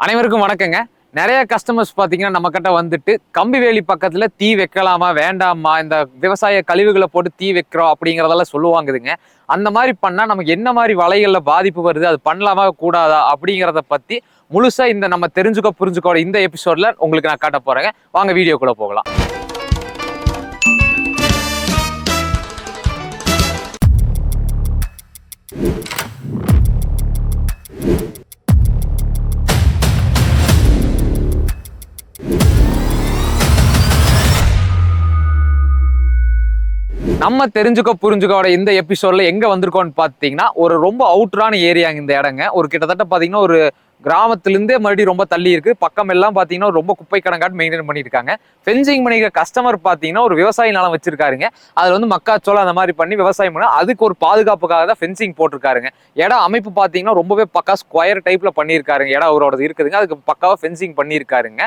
அனைவருக்கும் வணக்கங்க. நிறைய கஸ்டமர்ஸ் பார்த்தீங்கன்னா நம்ம கிட்ட வந்துட்டு கம்பி வேலி பக்கத்துல தீ வைக்கலாமா வேண்டாமா, இந்த விவசாய கழிவுகளை போட்டு தீ வைக்கிறோம் அப்படிங்கிறதெல்லாம் சொல்லுவாங்குதுங்க. அந்த மாதிரி பண்ணா நமக்கு என்ன மாதிரி வலைகள்ல பாதிப்பு வருது, அது பண்ணலாமா கூடாதா அப்படிங்கிறத பத்தி முழுசா இந்த நம்ம தெரிஞ்சுக்க புரிஞ்சுக்கோட இந்த எபிசோட்ல உங்களுக்கு நான் காட்ட போறேங்க. வாங்க வீடியோக்குள்ள போகலாம். நம்ம தெரிஞ்சுக்க புரிஞ்சுக்கோட இந்த எபிசோட்ல எங்க வந்திருக்கோம்னு பாத்தீங்கன்னா ஒரு ரொம்ப அவுட்டரான ஏரியாங்க இந்த இடங்க. ஒரு கிட்டத்தட்ட பாத்தீங்கன்னா ஒரு கிராமத்திலிருந்தே மறுபடியும் ரொம்ப தள்ளி இருக்கு. பக்கம் எல்லாம் பாத்தீங்கன்னா ரொம்ப குப்பை கடங்காட்டு மெயின்டைன் பண்ணிருக்காங்க. ஃபென்சிங் பண்ணிக்கிற கஸ்டமர் பாத்தீங்கன்னா ஒரு விவசாய நிலம் வச்சிருக்காருங்க. அதுல வந்து மக்காச்சோளம் அந்த மாதிரி பண்ணி விவசாயம் பண்ண அதுக்கு ஒரு பாதுகாப்புக்காக தான் ஃபென்சிங் போட்டிருக்காருங்க. இடம் அமைப்பு பாத்தீங்கன்னா ரொம்பவே பக்கா ஸ்கொயர் டைப்ல பண்ணியிருக்காருங்க. இடம் அவரோட இருக்குதுங்க. அதுக்கு பக்காவா ஃபென்சிங் பண்ணியிருக்காருங்க.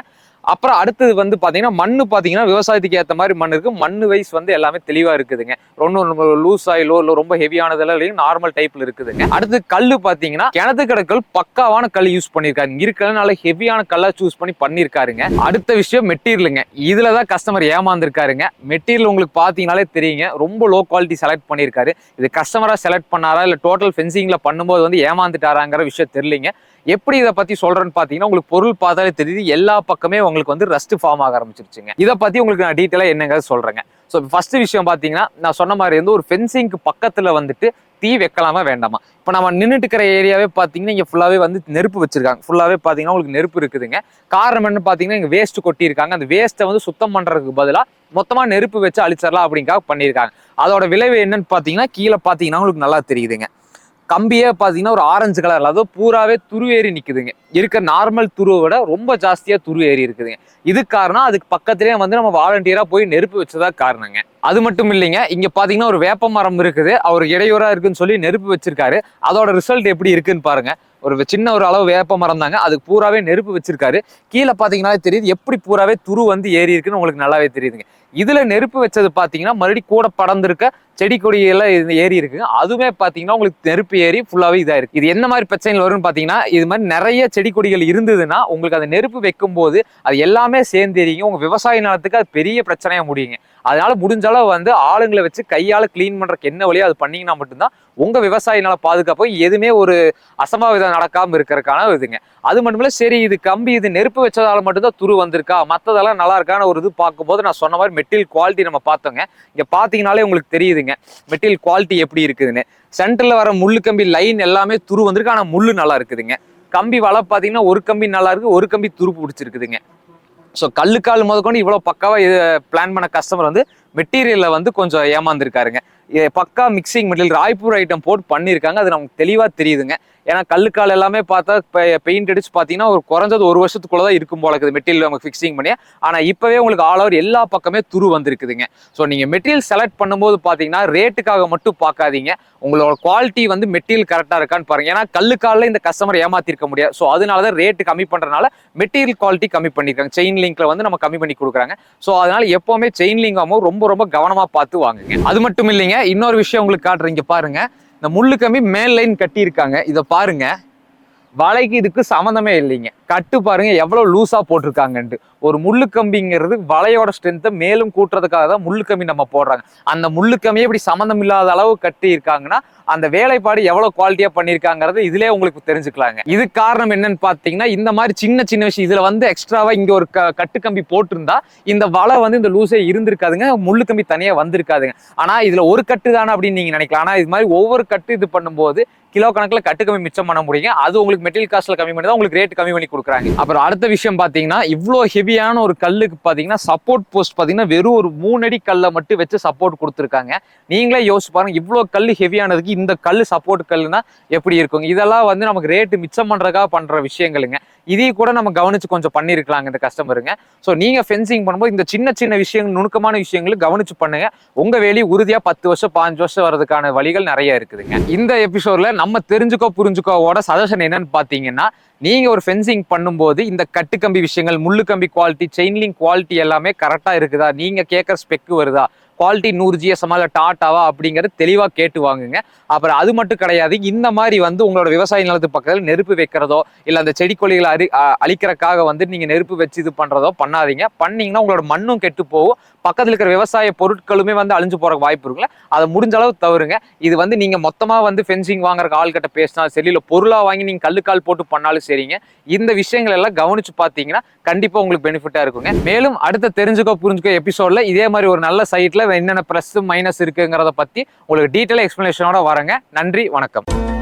அப்புறம் அடுத்தது வந்து பாத்தீங்கன்னா மண்ணு பாத்தீங்கன்னா விவசாயத்துக்கு ஏற்ற மாதிரி மண் இருக்கு. மண்ணு வைஸ் வந்து எல்லாமே தெளிவா இருக்குதுங்க. ரொம்ப லூஸ் ஆயிலோ இல்ல ரொம்ப ஹெவியானதெல்லாம் இல்லைங்க, நார்மல் டைப்ல இருக்குதுங்க. அடுத்து கல்லு பாத்தீங்கன்னா கிணத்து கடற்கல் பக்காவான கல் யூஸ் பண்ணிருக்காரு. இருக்கிறதுனால ஹெவியான கல்லா சூஸ் பண்ணி பண்ணிருக்காருங்க. அடுத்த விஷயம் மெட்டீரியலுங்க. இதுலதான் கஸ்டமர் ஏமாந்துருக்காருங்க. மெட்டீரியல் உங்களுக்கு பாத்தீங்கன்னாலே தெரியுங்க, ரொம்ப லோ குவாலிட்டி செலக்ட் பண்ணிருக்காரு. இது கஸ்டமரா செலக்ட் பண்ணாரா இல்ல டோட்டல் ஃபென்சிங்ல பண்ணும்போது வந்து ஏமாந்துட்டாராங்கிற விஷயம் தெரியலீங்க. எப்படி இதை பத்தி சொல்றேன்னு பாத்தீங்கன்னா உங்களுக்கு பொருள் பார்த்தாலே தெரியுது, எல்லா பக்கமே உங்களுக்கு வந்து ரஸ்ட் ஃபார்ம் ஆக ஆரம்பிச்சிருச்சுங்க. இதை பத்தி உங்களுக்கு நான் டீட்டெயிலா என்னங்க சொல்றேங்க. ஸோ ஃபர்ஸ்ட் விஷயம் பாத்தீங்கன்னா நான் சொன்ன மாதிரி வந்து ஒரு ஃபென்சிங்க்கு பக்கத்துல வந்துட்டு தீ வைக்கலாமா வேண்டாமா. இப்போ நம்ம நின்றுட்டு இருக்கிற ஏரியாவே பார்த்தீங்கன்னா இங்கே ஃபுல்லாகவே வந்து நெருப்பு வச்சிருக்காங்க. ஃபுல்லாகவே பார்த்தீங்கன்னா உங்களுக்கு நெருப்பு இருக்குதுங்க. காரணம் என்ன பார்த்தீங்கன்னா இங்கே வேஸ்ட் கொட்டியிருக்காங்க. அந்த வேஸ்ட்டை வந்து சுத்தம் பண்ணுறதுக்கு பதிலாக மொத்தமாக நெருப்பு வச்சு அழிச்சிடலாம் அப்படிங்காக பண்ணியிருக்காங்க. அதோட விளைவு என்னன்னு பார்த்தீங்கன்னா கீழே பார்த்தீங்கன்னா உங்களுக்கு நல்லா தெரியுதுங்க. கம்பியே பார்த்தீங்கன்னா ஒரு ஆரஞ்சு கலர்ல, அதாவது பூராவே துருவேறி நிற்குதுங்க. இருக்க நார்மல் துருவை விட ரொம்ப ஜாஸ்தியா துரு ஏறி இருக்குதுங்க. இது காரணம் அதுக்கு பக்கத்திலேயே வந்து நம்ம வாலண்டியரா போய் நெருப்பு வச்சதா காரணங்க. அது மட்டும் இல்லைங்க, இங்க பாத்தீங்கன்னா ஒரு வேப்ப மரம் இருக்குது. அவர் இடையூறா இருக்குன்னு சொல்லி நெருப்பு வச்சிருக்காரு. அதோட ரிசல்ட் எப்படி இருக்குன்னு பாருங்க. ஒரு சின்ன ஒரு அளவு வேப்ப மரம் தாங்க, அதுக்கு பூராவே நெருப்பு வச்சிருக்காரு. கீழே பாத்தீங்கன்னா தெரியுது எப்படி பூராவே துரு வந்து ஏறி இருக்குன்னு உங்களுக்கு நல்லாவே தெரியுதுங்க. இதுல நெருப்பு வச்சது பாத்தீங்கன்னா மறுபடியும் கூட படர்ந்திருக்க செடி கொடி எல்லாம் ஏறி இருக்குங்க. அதுவே பாத்தீங்கன்னா உங்களுக்கு நெருப்பு ஏறி ஃபுல்லாவே இதா இருக்கு. இது என்ன மாதிரி பிரச்சனைகள் வரும்னு பாத்தீங்கன்னா, இது மாதிரி நிறைய செடி கொடிகள் இருந்ததுன்னா உங்களுக்கு அந்த நெருப்பு வைக்கும் போது அது எல்லாமே சேர்ந்து எரியுங்க. உங்க விவசாய நிலத்துக்கு அது பெரிய பிரச்சனையா முடியுங்க. அதனால முடிஞ்ச அளவு வந்து ஆளுங்களை வச்சு கையால கிளீன் பண்றதுக்கு என்ன வழியோ அது பண்ணீங்கன்னா மட்டும்தான் உங்க விவசாய நில பாதுகாப்பு எதுவுமே ஒரு அசம்பாவிதம் நடக்காம இருக்கிறதுக்கான இதுங்க. அது மட்டும் இல்ல, சரி இது கம்பி இது நெருப்பு வச்சதால மட்டும்தான் துரு வந்திருக்கா, மற்றதெல்லாம் நல்லா இருக்கான ஒரு இது பார்க்கும்போது நான் சொன்ன மாதிரி மெட்டீரியல் குவாலிட்டி நம்ம பார்த்தோங்க. இங்க பாத்தீங்கன்னாலே உங்களுக்கு தெரியுதுங்க மெட்டீரியல் குவாலிட்டி எப்படி இருக்குதுன்னு. சென்டர்ல வர முள்ளு கம்பி லைன் எல்லாமே துரு வந்திருக்கு, ஆனா முள்ளு நல்லா இருக்குதுங்க. கம்பி வலை பாத்தீங்கன்னா ஒரு கம்பி நல்லா இருக்கு, ஒரு கம்பி துரு பிடிச்சிருக்குதுங்க. ஸோ கல்லுக்கால் முதற்கொண்டு இவ்வளோ பக்காவா இது பிளான் பண்ண கஸ்டமர் வந்து மெட்டீரியல்ல வந்து கொஞ்சம் ஏமாந்துருக்காருங்க. பக்கா மிக்சிங் மெட்டீரியல் ராய்ப்பூர் ஐட்டம் போட்டு பண்ணியிருக்காங்க. அது நமக்கு தெளிவாக தெரியுதுங்க. ஏன்னா கல்லுக்கால் எல்லாமே பார்த்தா பெயிண்ட் அடிச்சு பார்த்தீங்கன்னா ஒரு குறைஞ்சது ஒரு வருஷத்துக்குள்ள தான் இருக்கும் போல இருக்குது மெட்டீரியல் நமக்கு ஃபிக்ஸிங் பண்ணி. ஆனால் இப்போவே உங்களுக்கு ஆல் ஓவர் எல்லா பக்கமே துரு வந்திருக்குதுங்க. ஸோ நீங்கள் மெட்டீரியல் செலக்ட் பண்ணும்போது பார்த்தீங்கன்னா ரேட்டுக்காக மட்டும் பார்க்காதீங்க, உங்களோட குவாலிட்டி வந்து மெட்டீரியல் கரெக்டாக இருக்கான்னு பாருங்க. ஏன்னா கல்லுக்காலில் இந்த கஸ்டமர் ஏமாத்திருக்க முடியாது. ஸோ அதனால தான் ரேட்டு கம்மி பண்ணுறதுனால மெட்டீரியல் குவாலிட்டி கம்மி பண்ணியிருக்காங்க. செயின் லிங்க்ல வந்து நம்ம கம்மி பண்ணி கொடுக்குறாங்க. ஸோ அதனால எப்பவுமே செயின் லிங்க் ஆகும் ரொம்ப ரொம்ப கவனமாக பார்த்து வாங்குங்க. அது மட்டும் இல்லைங்க, இன்னொரு விஷயம் உங்களுக்கு காட்டுறீங்க பாருங்க. இந்த முள்ளு கம்பி மேல் லைன் கட்டி இருக்காங்க. இதை பாருங்க, வலைக்கு இதுக்கு சம்மந்தமே இல்லைங்க. கட்டு பாருங்க எவ்வளவு லூஸா போட்டிருக்காங்கன்ட்டு. ஒரு முள்ளு கம்பிங்கிறது வலையோட ஸ்ட்ரென்த்தை மேலும் கூட்டுறதுக்காக தான் முள்ளு கம்பி நம்ம போடுறாங்க. அந்த முள்ளு கம்பியை இப்படி சம்மந்தம் இல்லாத அளவு கட்டி இருக்காங்கன்னா அந்த வேலைப்பாடு எவ்வளவு குவாலிட்டியா பண்ணிருக்காங்கிறது இதுலயே உங்களுக்கு தெரிஞ்சுக்கலாங்க. இது காரணம் என்னன்னு பாத்தீங்கன்னா இந்த மாதிரி சின்ன சின்ன விஷயம் இதுல வந்து எக்ஸ்ட்ராவா இங்க ஒரு கட்டு கம்பி போட்டிருந்தா இந்த வலை வந்து இந்த லூஸே இருந்திருக்காதுங்க, முள்ளு கம்பி தனியா வந்திருக்காதுங்க. ஆனா இதுல ஒரு கட்டு தானே அப்படின்னு நீங்க நினைக்கலாம். ஆனா இது மாதிரி ஒவ்வொரு கட்டு இது பண்ணும்போது கிலோ கணக்கில் கட்டு கம்மி மிச்சம் பண்ண முடியுங்க. அது உங்களுக்கு மெட்டீரியல் காஸ்ட்ல கம்மி பண்ணி தான் உங்களுக்கு ரேட் கம்மி பண்ணி கொடுக்குறாங்க. அப்புறம் அடுத்த விஷயம் பாத்தீங்கன்னா இவ்வளோ ஹெவியான ஒரு கல்லுக்கு பாத்தீங்கன்னா சப்போர்ட் போஸ்ட் பாத்தீங்கன்னா வெறும் ஒரு 3 அடி கல்லை மட்டும் வச்சு சப்போர்ட் கொடுத்துருக்காங்க. நீங்களே யோசிச்சு பாருங்க, இவ்வளோ கல் ஹெவியானதுக்கு இந்த கல் சப்போர்ட் கல்லுனா எப்படி இருக்குங்க. இதெல்லாம் வந்து நமக்கு ரேட்டு மிச்சம் பண்றதுக்காக பண்ற விஷயங்களுங்க. இதையும் கூட நம்ம கவனிச்சு கொஞ்சம் பண்ணிருக்கலாங்க இந்த கஸ்டமருங்க. ஸோ நீங்க ஃபென்சிங் பண்ணும்போது இந்த சின்ன சின்ன விஷயங்கள் நுணுக்கமான விஷயங்களும் கவனிச்சு பண்ணுங்க. உங்க வேலி உறுதியா 10 வருஷம் 5 வருஷம் வர்றதுக்கான வழிகள் நிறைய இருக்குதுங்க. இந்த எபிசோட்ல நம்ம தெரிஞ்சுக்கோ புரிஞ்சுக்கோவோட சஜஷன் என்னன்னு பாத்தீங்கன்னா, நீங்க ஒரு ஃபென்சிங் பண்ணும்போது இந்த கட்டு கம்பி விஷயங்கள், முள்ளு கம்பி குவாலிட்டி, செயின் லிங்க் குவாலிட்டி எல்லாமே கரெக்டா இருக்குதா, நீங்க கேட்கற ஸ்பெக் வருதா, குவாலிட்டி 100 GSM இல்ல டாட்டாவா அப்படிங்கிறது தெளிவா கேட்டு வாங்குங்க. அப்புறம் அது மட்டும் கிடையாது, இந்த மாதிரி வந்து உங்களோட விவசாய நிலத்து பக்கத்தில் நெருப்பு வைக்கிறதோ இல்ல அந்த செடி கொடிகளை அழிக்கிறதுக்காக வந்து நீங்க நெருப்பு வச்சு இது பண்றதோ பண்ணாதீங்க. பண்ணீங்கன்னா உங்களோட மண்ணும் கெட்டு போகும், பக்கத்துல இருக்கிற விவசாய பொருட்களுமே வந்து அழிஞ்சு போற வாய்ப்பு இருக்குல்ல. அதை முடிஞ்ச அளவு தவறுங்க. இது வந்து நீங்க மொத்தமா வந்து ஃபென்சிங் வாங்குற ஆள்கிட்ட பேசினாலும் சரி, இல்ல பொருளா வாங்கி நீங்க கல்லுக்கால் போட்டு பண்ணாலும் சரிங்க. இந்த விஷயங்கள் எல்லாம் கவனிச்சு பாத்தீங்கன்னா கண்டிப்பா உங்களுக்கு பெனிஃபிட்டா இருக்குங்க. மேலும் அடுத்த தெரிஞ்சுக்கோ புரிஞ்சுக்கோ எபிசோட்ல இதே மாதிரி ஒரு நல்ல சைட்ல என்னென்ன பிளஸ் மைனஸ் இருக்குங்கிறத பத்தி உங்களுக்கு டீட்டெயில் எக்ஸ்பிளனேஷனோட வரேங்க. நன்றி, வணக்கம்.